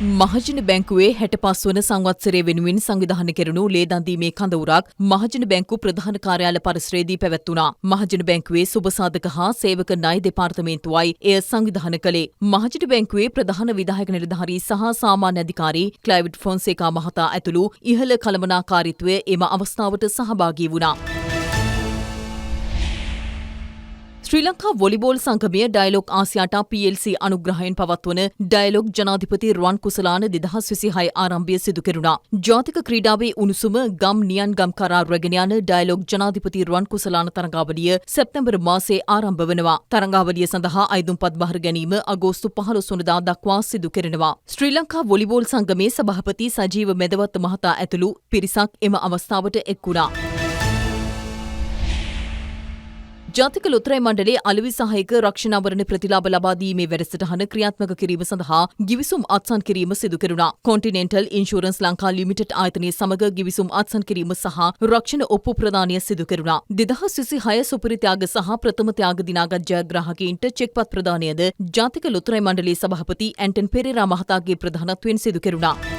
මහජන බැංකුවේ 65 වන සංවත්සරය වෙනුවෙන් සංවිධානය කෙරුණු ලේදන් දීමේ කඳවුරක් මහජන බැංකු ප්‍රධාන කාර්යාල පරිසරයේදී පැවැත්වුණා. මහජන බැංකුවේ සුබසාධක හා සේවක ණය දෙපාර්තමේන්තුවයි එය සංවිධානය කළේ. මහජන බැංකුවේ ප්‍රධාන විධායක නිලධාරී සහ සාමාන්‍ය අධිකාරී ක්ලයිව්ඩ් ෆොන්සේකා මහතා ඇතුළු ඉහළ කළමනාකාරීත්වය එම අවස්ථාවට සහභාගී වුණා. ශ්‍රී ලංකා වොලිබෝල් සංගමය ඩයලොග් ආසියාටා PLC අනුග්‍රහයෙන් පවත්වන ඩයලොග් ජනාධිපති රුවන් කුසලාන 2026 ආරම්භය සිදු කෙරුණා. ජාතික ක්‍රීඩාවේ උණුසුම ගම් නියන් ගම් කරා රැගෙන යන ඩයලොග් ජනාධිපති රුවන් කුසලාන තරඟාවලිය සැප්තැම්බර් මාසයේ ආරම්භ වනවා. තරඟාවලිය සඳහා අයදුම්පත් බහර ගැනීම අගෝස්තු 15 වනදා දක්වා සිදු කෙරෙනවා. ශ්‍රී ලංකා වොලිබෝල් සංගමේ සභාපති සජීව මෙදවත්ත මහතා ඇතුළු පිරිසක් එම අවස්ථාවට එක් වුණා. ජාතික ලොතරැයි මණ්ඩලයේ අලෙවි සහායක රක්ෂණාවරණ ප්‍රතිලාභ ලබා දීමේ වැඩසටහන ක්‍රියාත්මක කිරීම සඳහා ගිවිසුම් අත්සන් කිරීම සිදු කෙරුණා. කොන්ටිනෙන්ටල් ඉන්ෂුරන්ස් ලංකා ලිමිටඩ් ආයතනය සමග ගිවිසුම් අත්සන් කිරීම සහ රක්ෂණ ඔප්පු ප්‍රදානය සිදු කෙරුණා. 2026 සුපිරි ත්‍යාග සහ ප්‍රථම ත්‍යාග දිනාගත් ජයග්‍රාහකයින්ට චෙක්පත් ප්‍රදානයද ජාතික ලොතරැයි මණ්ඩලයේ සභාපති ඇන්ටන් පෙරේරා මහතාගේ ප්‍රධානත්වයෙන් සිදු කෙරුණා.